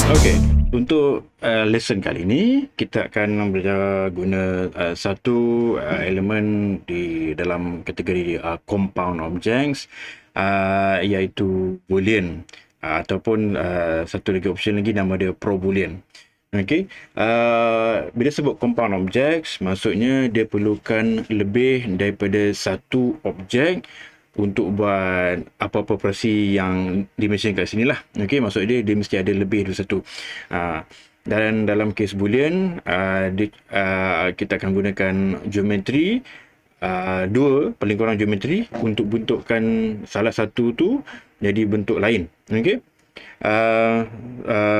Okey, untuk lesson kali ini kita akan belajar guna satu elemen di dalam kategori compound objects, iaitu boolean, ataupun satu lagi option lagi nama dia proboolean. Okey, bila sebut compound objects, maksudnya dia perlukan lebih daripada satu objek untuk buat apa-apa operasi yang dimention kat sini lah. Okey, maksud dia mesti ada lebih dari satu. Dan dalam kes boolean, kita akan gunakan geometri, dua paling kurang geometri untuk bentukkan salah satu tu jadi bentuk lain. Okey.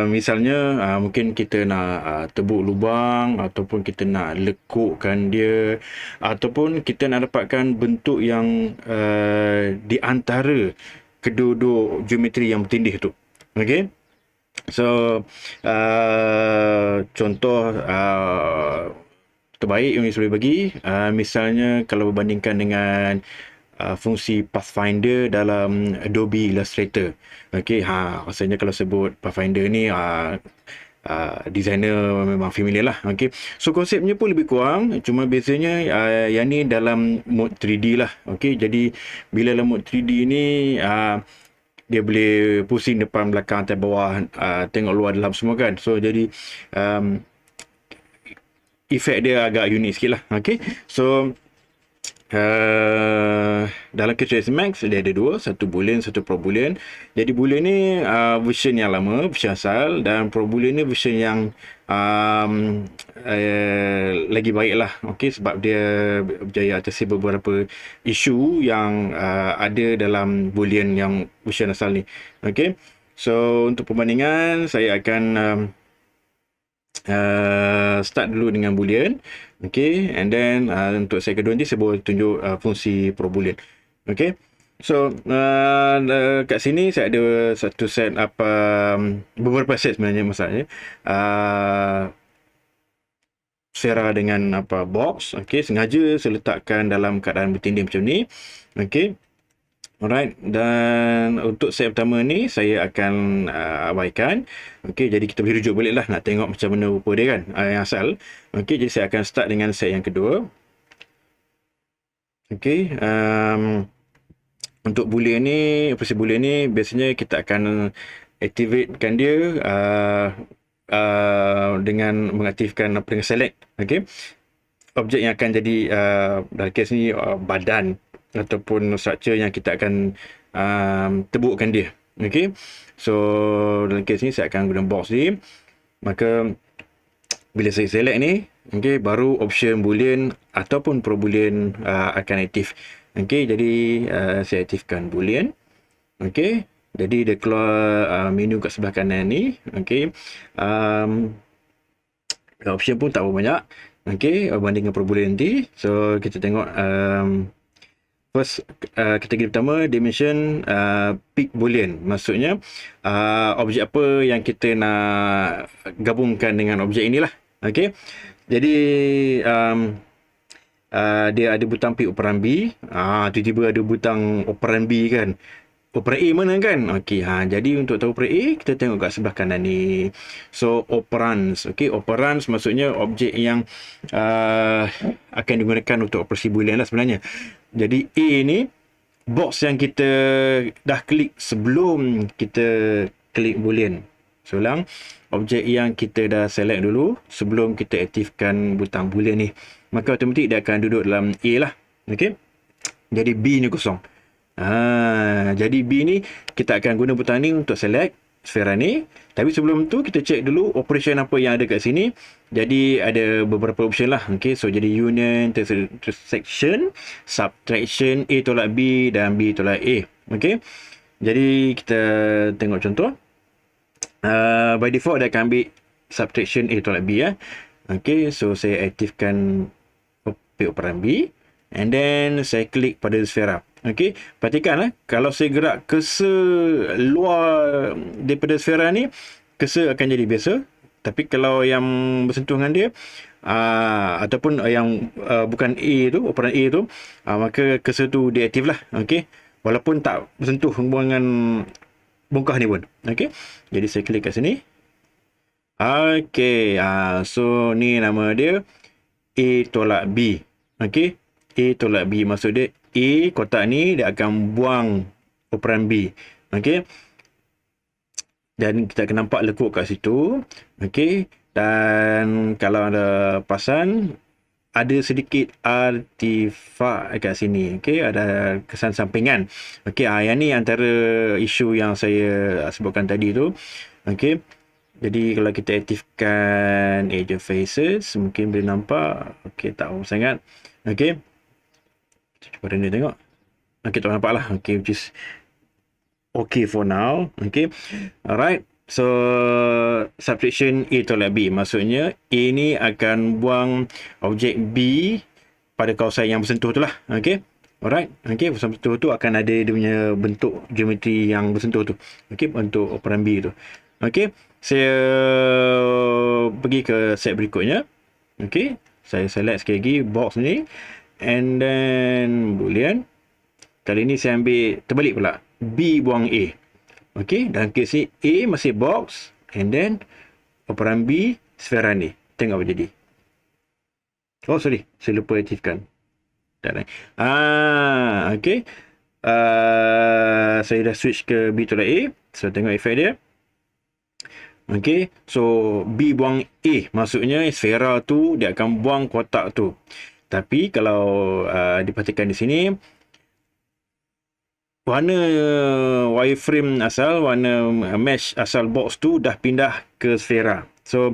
Misalnya mungkin kita nak tebuk lubang, ataupun kita nak lekukkan dia, ataupun kita nak dapatkan bentuk yang di antara kedua-dua geometri yang bertindih tu. Okey. So contoh terbaik yang saya boleh bagi, misalnya kalau berbandingkan dengan fungsi Pathfinder dalam Adobe Illustrator. Okey, rasanya kalau sebut Pathfinder ni designer memang familiar lah. Okey, so konsepnya pun lebih kurang, cuma bezanya yang ni dalam mode 3D lah. Okey, jadi bila dalam mode 3D ni dia boleh pusing depan belakang atas bawah, tengok luar dalam semua kan. So jadi efek dia agak unik sikit lah. Okey, so dalam KCS Max dia ada dua, satu boolean, satu proboolean. Jadi boolean ni version yang lama, version asal, dan proboolean ni version yang lagi baik lah. Okay, sebab dia berjaya atasi beberapa isu yang ada dalam boolean yang version asal ni. Okay, so untuk perbandingan saya akan start dulu dengan boolean. Okay, and then untuk set kedua nanti saya boleh tunjuk fungsi proboolean. Okay, so kat sini saya ada satu set beberapa set sebenarnya masalahnya. Sfera dengan box. Okay, sengaja saya letakkan dalam keadaan bertindih macam ni. Okay. Alright, dan untuk set pertama ni saya akan abaikan. Okey, jadi kita boleh rujuk balik lah nak tengok macam mana rupa dia kan, yang asal. Okey, jadi saya akan start dengan set yang kedua. Okey, untuk boolean ni, operasi boolean ni biasanya kita akan activatekan dia dengan mengaktifkan dengan select. Okey, objek yang akan jadi dalam kes ni badan ataupun structure yang kita akan tebukkan dia. Okey, so dalam kes ni saya akan guna box ni. Maka bila saya select ni, okey, baru option boolean ataupun proboolean akan aktif. Okey, jadi saya aktifkan boolean. Okey, jadi dia keluar menu kat sebelah kanan ni. Okey, option pun tak berapa banyak. Okey, berbanding dengan proboolean nanti. So kita tengok first, kategori pertama dimension pick boolean, maksudnya objek apa yang kita nak gabungkan dengan objek inilah. Okey, jadi dia ada butang pick operan B, tiba-tiba ada butang operan B kan, operan A mana kan. Okey, jadi untuk tahu operan A kita tengok kat sebelah kanan ni. So operands, okey, operands maksudnya objek yang akan digunakan untuk operasi boolean lah sebenarnya. Jadi A ni box yang kita dah klik sebelum kita klik boolean. So ulang, objek yang kita dah select dulu sebelum kita aktifkan butang boolean ni, maka automatik dia akan duduk dalam A lah. Okey, jadi B ni kosong. Jadi B ni kita akan guna butang ni untuk select sfera ni. Tapi sebelum tu kita check dulu operation apa yang ada kat sini. Jadi ada beberapa option lah. Okay, so jadi union, intersection, subtraction, A tolak B dan B tolak A. Okay, jadi kita tengok contoh. By default dia akan ambil subtraction A tolak B ya. Okay, so saya aktifkan operan B, and then saya klik pada sfera. Okey, perhatikan kalau saya gerak cursor luar daripada sfera ni, cursor akan jadi biasa. Tapi kalau yang bersentuh dengan dia ataupun yang bukan A tu, operan A tu, maka cursor tu deaktif lah. Okey, walaupun tak bersentuh dengan bongkah ni pun. Okey, jadi saya klik kat sini. Okey, so ni nama dia A tolak B. Okey, A tolak B maksud dia A kotak ni dia akan buang operan B. Okey, dan kita akan nampak lekuk kat situ. Okey, dan kalau ada perasan ada sedikit artifak kat sini. Okey, ada kesan sampingan. Okey, yang ni antara isu yang saya sebutkan tadi tu. Okey, jadi kalau kita aktifkan Edge of Faces, mungkin boleh nampak. Okey, tak apa sangat. Okey, kita cuba render tengok. Okey, tak nampak lah. Okey, which is okay for now. Okay, alright. So subtraction A tolak B, maksudnya A ni akan buang objek B pada kawasan yang bersentuh tu lah. Okay, alright. Okay, bersentuh tu akan ada dia punya bentuk geometri yang bersentuh tu. Okay, untuk operan B tu. Okay, saya pergi ke set berikutnya. Okay, saya select sekali lagi box ni, and then boolean. Kali ni saya ambil terbalik pula. B buang A. Okey, dalam kes ni A masih box, and then operan B sfera ni. Tengok apa jadi. Oh, sorry. Saya lupa aktifkan. Tak naik. Okey. Saya dah switch ke B tolak A. So, tengok efek dia. Okey. So, B buang A. Maksudnya, sfera tu, dia akan buang kotak tu. Tapi, kalau diperhatikan di sini, warna wireframe asal, warna mesh asal box tu dah pindah ke sfera. So,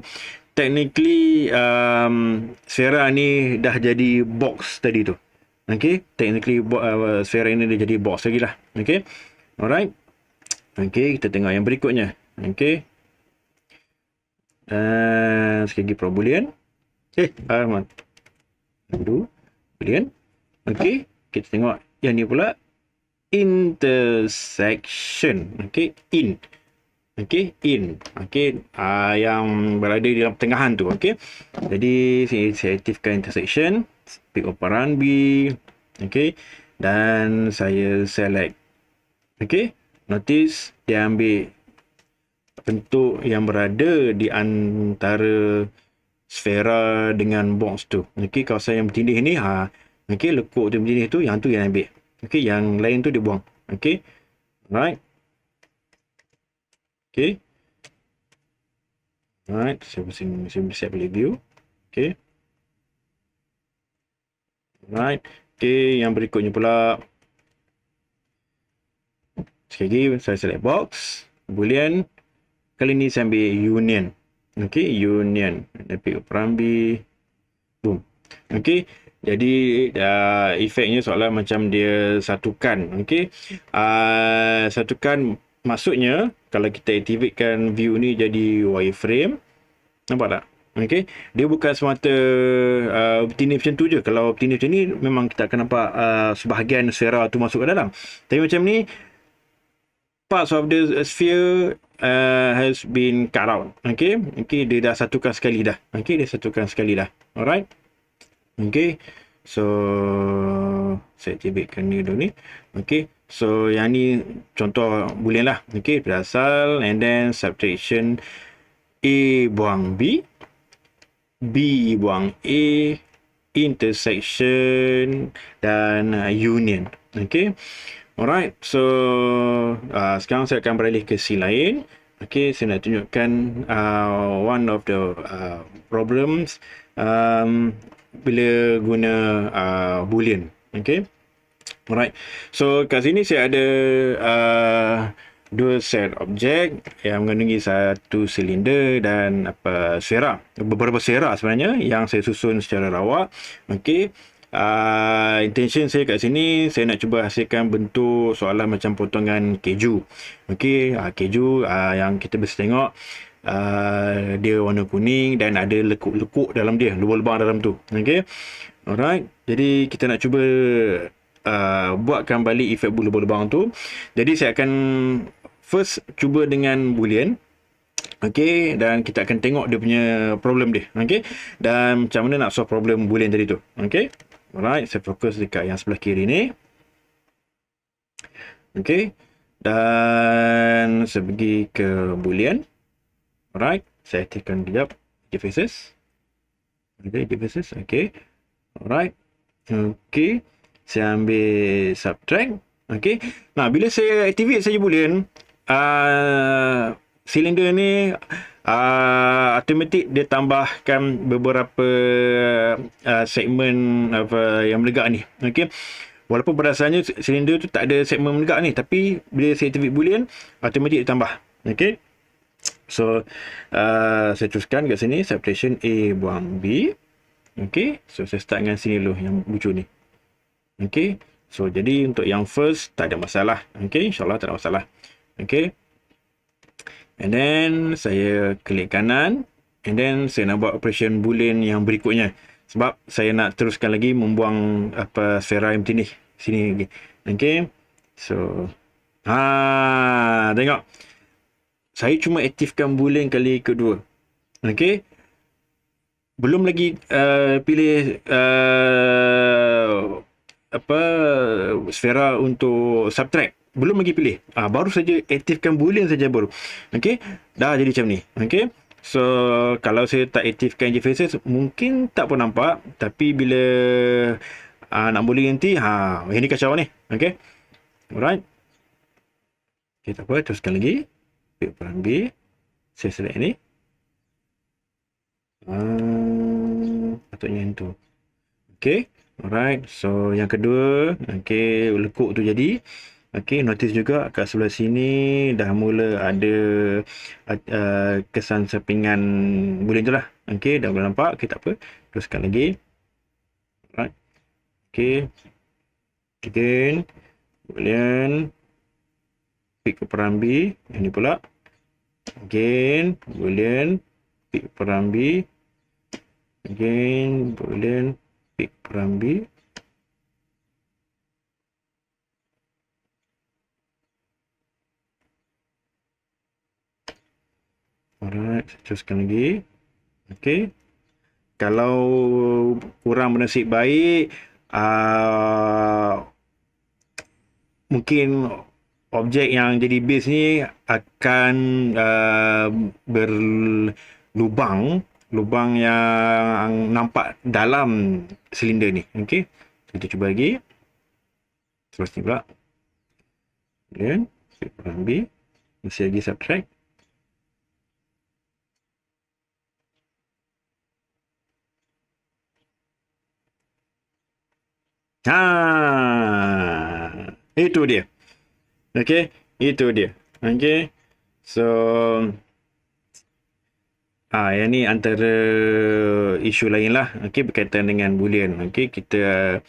technically, sfera ni dah jadi box tadi tu. Okay, technically sfera ini dah jadi box lagi lah. Okay, alright. Okay, kita tengok yang berikutnya. Okay. Sekali lagi pro boolean. Boolean. Okay, kita tengok yang ni pula. Intersection. Okay, in. Okay, in. Okay, yang berada di dalam pertengahan tu. Okay, jadi saya aktifkan intersection, pick operan B. Okay, dan saya select. Okay, notice dia ambil bentuk yang berada di antara sfera dengan box tu. Okay, kawasan yang bertindih ni, okay, lekuk tu bertindih tu, yang tu yang ambil. Okay, yang lain tu dia buang. Okay, right. Okay, right. Saya siap beli view. Okay, right. Okay, yang berikutnya pula. Sekali lagi, saya select box, boolean. Kali ni saya ambil union. Okay, union. Dan pick operan B. Boom. Okay. Jadi efeknya seolah macam dia satukan. Okey. Satukan maksudnya kalau kita aktifkan view ni jadi wireframe. Nampak tak? Okey. Dia bukan semata bertindih macam tu je. Kalau bertindih macam ni memang kita akan nampak sebahagian sfera tu masuk ke dalam. Tapi macam ni parts of the sphere has been cut out. Okey. Okey, dia dah satukan sekali dah. Okey, dia satukan sekali dah. Alright. Okay, so saya aktifkan ni dulu ni. Okay, so yang ni contoh boolean lah. Okay, berasal and then subtraction A buang B, B buang A, intersection dan union. Okay, alright. So sekarang saya akan beralih ke scene lain. Okay, saya nak tunjukkan one of the problems bila guna boolean. Okay, alright. So kat sini saya ada dua set objek yang mengandungi satu silinder dan sfera, beberapa sfera sebenarnya yang saya susun secara rawak. Okay, intention saya kat sini saya nak cuba hasilkan bentuk seolah macam potongan keju. Okay, keju yang kita bisa tengok dia warna kuning dan ada lekuk-lekuk dalam dia, lubang-lubang dalam tu. Okay, alright. Jadi kita nak cuba buatkan balik efek lubang-lubang tu. Jadi saya akan first cuba dengan boolean. Okay, dan kita akan tengok dia punya problem dia. Okay, dan macam mana nak solve problem boolean tadi tu. Okay, alright. Saya fokus dekat yang sebelah kiri ni. Okay, dan saya pergi ke boolean. Alright, Saya aktifkan kejap devices. Okay, devices. Okay. Alright. Okay. Saya ambil subtract. Okay. Nah, bila saya activate saja boolean, silinder ni automatik dia tambahkan beberapa segmen apa yang melegak ni. Okay. Walaupun pada asalnya silinder tu tak ada segmen melegak ni, tapi bila saya activate boolean, automatik dia tambah. Okay. So, saya teruskan kat sini, subtraction A buang B. Okay. So, saya start dengan sini dulu, yang lucu ni. Okay. So, jadi untuk yang first, tak ada masalah. Okay. InsyaAllah tak ada masalah. Okay. And then, saya klik kanan. And then, saya nak buat operation boolean yang berikutnya. Sebab saya nak teruskan lagi membuang apa sfera empty ni. Sini lagi. Okay. So, tengok. Saya cuma aktifkan boolean kali kedua. Okay. Belum lagi pilih apa sfera untuk subtract. Belum lagi pilih. Baru saja aktifkan boolean saja baru. Okay. Dah jadi macam ni. Okay. So, kalau saya tak aktifkan interfaces, mungkin tak pun nampak. Tapi bila nak boolean nanti, yang ni kacau ni. Okay. Alright. Okay, tak apa. Teruskan lagi. Pick peran B. Saya select ni. Patutnya yang tu. Okay. Alright. So, yang kedua. Okay. Lekuk tu jadi. Okay, notice juga kat sebelah sini dah mula ada kesan sampingan boolean tu lah. Okay, dah mula nampak. Okay, tak apa. Teruskan lagi. Alright. Okay. Again. Boolean. Pick peran B. Yang ni pula. Again. Boolean. Pick peran B. Again. Boolean. Pick peran B. Alright, teruskan lagi. Okay. Kalau kurang bernasib baik, mungkin objek yang jadi base ni akan berlubang yang nampak dalam silinder ni. Okay. Kita cuba lagi. Terus ni pula. Kemudian, peran B. Masih lagi subtract. Itu dia. Okay, itu dia. Okay. So, yang ni antara isu lain lah. Okay, berkaitan dengan boolean. Okay, kita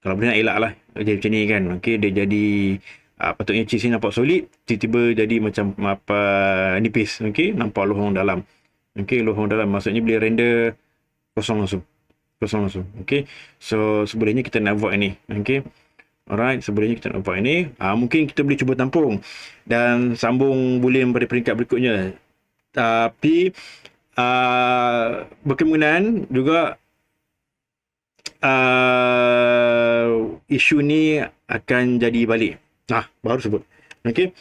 kalau boleh nak elak lah. Jadi macam ni kan. Okay, dia jadi patutnya cheese ni nampak solid. Tiba-tiba jadi macam apa nipis. Okay, nampak lohong dalam. Okay, lohong dalam. Maksudnya bila render kosong langsung. Okay. So, sebenarnya kita nak avoid ni. Okay. Alright. Sebenarnya kita nak avoid ni. Mungkin kita boleh cuba tampung. Dan sambung boolean pada peringkat berikutnya. Tapi, berkemungkinan juga isu ni akan jadi balik. Baru sebut. Okay.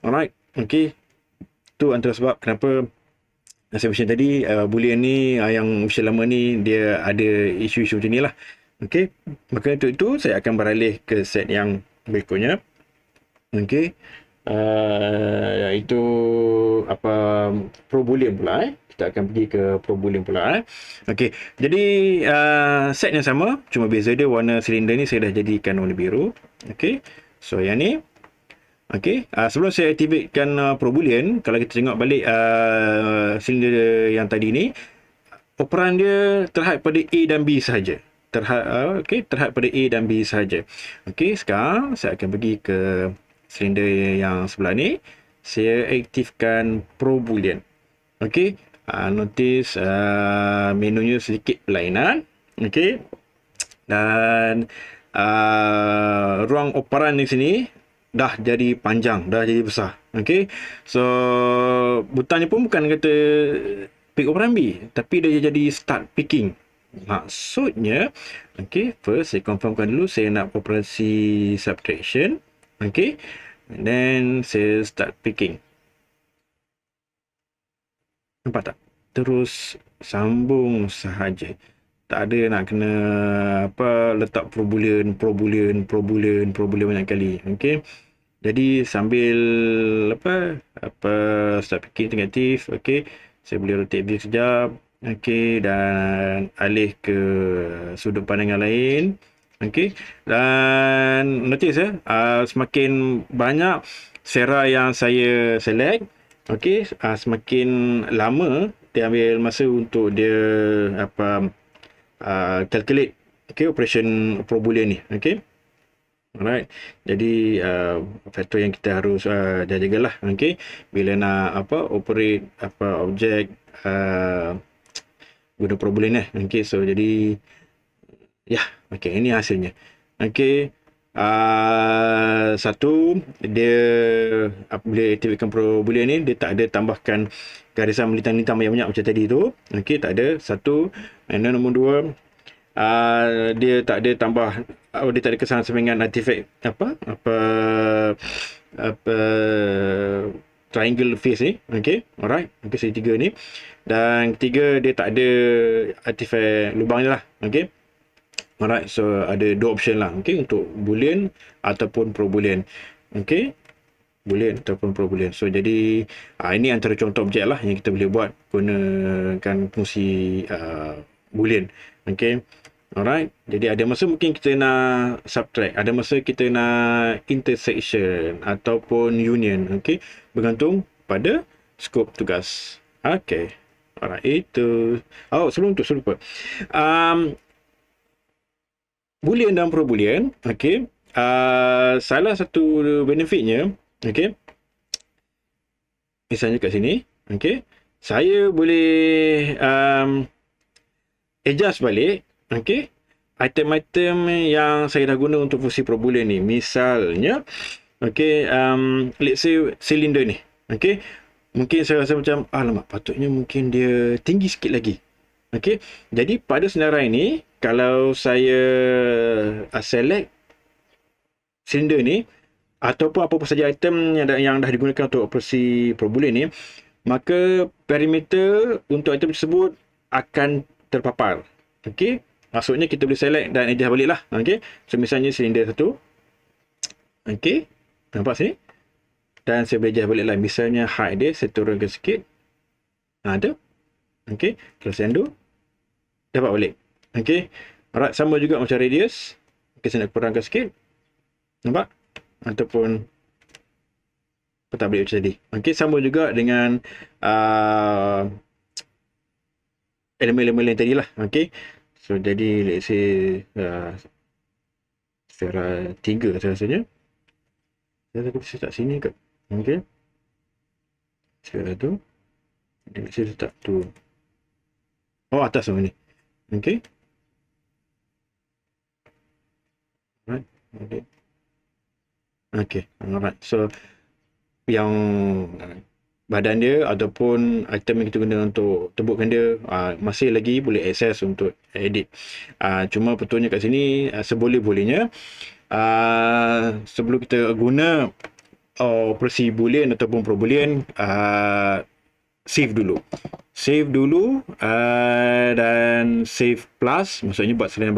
Alright. Okay. Tu antara sebab kenapa saya mention tadi, boolean ni yang version lama ni dia ada isu-isu macam ni lah. Okay. Maka untuk itu saya akan beralih ke set yang berikutnya. Okay. Iaitu pro boolean pula. Kita akan pergi ke pro boolean pula. Okay. Jadi set yang sama, cuma beza dia warna silinder ni saya dah jadikan warna biru. Okay. So yang ni. Okay, sebelum saya aktifkan pro boolean, kalau kita tengok balik silinder yang tadi ni, operan dia terhad pada A dan B sahaja. Terhad pada A dan B sahaja. Okay, sekarang saya akan pergi ke silinder yang sebelah ni. Saya aktifkan pro boolean. Okay, notice menunya sedikit berlainan. Okay, dan ruang operan di sini dah jadi panjang, dah jadi besar. Okay. So, butangnya pun bukan kata pick operan B, tapi dia jadi start picking. Maksudnya, okay, first saya confirmkan dulu saya nak operasi subtraction. Okay. And then, saya start picking. Nampak tak? Terus sambung sahaja. Tak ada nak kena letak pro boolean banyak kali. Okey. Jadi sambil start fikir negatif, okey. Saya boleh rotate view sekejap. Okey, dan alih ke sudut pandang yang lain. Okey. Dan notice semakin banyak sera yang saya select, okey, semakin lama dia ambil masa untuk dia calculate, okey, operation pro boolean ni, okey. Alright. Jadi faktor yang kita harus jagalah, okey, bila nak operate objek guna pro boolean okey. So jadi okey, ini hasilnya. Okey. Satu, dia bila aktifkan pro boolean ni, dia tak ada tambahkan garisan melintang-lintang banyak-banyak macam tadi tu. Okey, tak ada. Satu. And then nombor dua, dia tak ada tambah, dia tak ada kesan semengan artifact triangle face ni. Okey, alright. Okey, segitiga ni. Dan ketiga, dia tak ada artifact lubang ni lah. Okey. Alright, so ada dua option lah, okey, untuk boolean ataupun pro boolean. Okey, boolean ataupun pro boolean. So jadi ini antara contoh objek lah yang kita boleh buat gunakan fungsi boolean. Okey, alright. Jadi ada masa mungkin kita nak subtract, ada masa kita nak intersection ataupun union. Okey, bergantung pada skop tugas. Okey, alright, itu. Sebelum tu saya lupa. Boolean dan pro boolean, okey. Salah satu benefitnya, okey. Misalnya kat sini, okey. Saya boleh adjust balik, okey, item-item yang saya dah guna untuk fungsi pro boolean ni. Misalnya, okey, let's say silinder ni, okey. Mungkin saya rasa macam, alamak, patutnya mungkin dia tinggi sikit lagi. Okey. Jadi pada senarai ni, kalau saya select silinder ni ataupun apa-apa saja item yang dah digunakan untuk operasi pro boolean ni, maka perimeter untuk item tersebut akan terpapar. Okey, maksudnya kita boleh select dan adjust balik lah. Okey, so misalnya silinder satu, okey, nampak sini, dan saya boleh adjust balik lah. Misalnya height dia saya turunkan sikit, ada. Okey, kalau saya undo, dapat balik. Okey. Alright, sama juga macam radius. Okey, saya nak kurangkan sikit. Nampak? Ataupun petak balik macam tadi. Okey, sama juga dengan elemen-elemen lain tadi lah. Okey. So, jadi let's say sfera 3 saya rasanya. Saya letak sini ke? Okey. Sfera tu. Jadi saya letak tu. Atas tu ni. Okey. Alright. Okay. Alright. So, yang badan dia ataupun item yang kita guna untuk tebukkan dia masih lagi boleh akses untuk edit. Cuma betulnya kat sini seboleh-bolehnya sebelum kita guna operasi boolean ataupun pro boolean, save dulu dan save plus, maksudnya buat salinan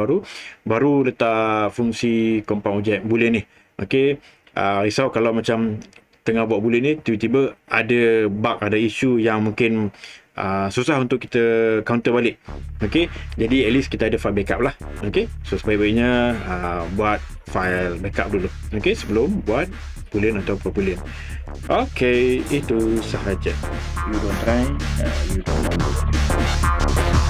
baru letak fungsi compound objek boolean ni. Okey, risau kalau macam tengah buat boolean ni tiba-tiba ada bug, ada isu yang mungkin susah untuk kita counter balik. Okey, jadi at least kita ada file backup lah. Okey, so sebaik-baiknya buat file backup dulu, okey, sebelum buat boolean atau pro boolean. Okey, itu sahaja. You don't try, you don't know.